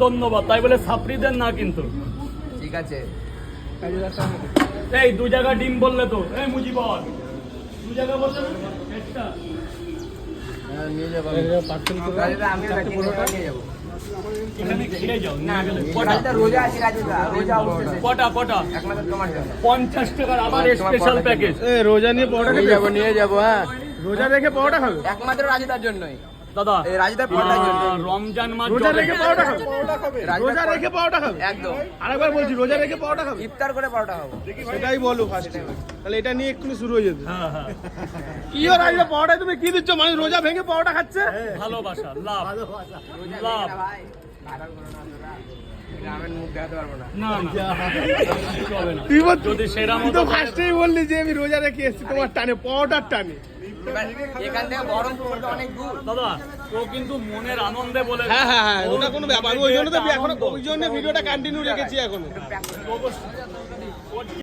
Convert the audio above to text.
ধন্যবাদ। তাই বলে ছাত্রীদের না কিন্তু। ঠিক আছে। এই 2 জায়গা ডিম বললে তো, এই মুজিবর 2 জায়গা বললে না একটা নিয়ে যাবো আমি নিয়ে যাবো। এখানে খেয়ে যাও। রোজা আছে রাজুদা, রোজা কটা একমাত্র তোমার জন্য 50 টাকার আবার স্পেশাল প্যাকেজ। রোজা নিয়ে পরোটা নিয়ে যাবো হ্যাঁ, রোজা রেখে পরোটা খাবে একমাত্র রাজুদার জন্যই দাদা। এই রাজুদার পরোটার জন্য রমজান মাস রোজা রেখে পরোটা খাবে, রাজুদার রোজা রেখে পরোটা খাবে একদম। আরেকবার বলছি, রোজা রেখে পরোটা খাবে, ইফতার করে পরোটা খাবো। সেটাই বলো ফার্স্ট। তাহলে এটা নিয়ে এক্ষুনি শুরু হয়ে যেত। হ্যাঁ হ্যাঁ, কি ওর আজকে পরোটায় তুমি কি দিচ্ছ? মানুষ রোজা ভেঙে পরোটা খাচ্ছে। ভালোবাসা, লাভ রোজা লাভ। রেখে না ভাই, ভাইরাল করো না তোরা। গ্রামের মুখ দেখাতে পারবো না। না না কিছু হবে না। তুই বল, যদি সেরা তুই তো মতো ফার্স্টেই বললি যে আমি রোজা রেখে এসেছি তোমার টানে, পরোটার টানে। এবার এখান থেকে বহরমপুর তো অনেক দূর। দাদা ও কিন্তু মনের আনন্দে বলে। হ্যাঁ হ্যাঁ হ্যাঁ, ওটা কোনো ব্যাপার। ওই জন্য তো এখন ওই জন্য ভিডিওটা কন্টিনিউ রেখেছি এখনো।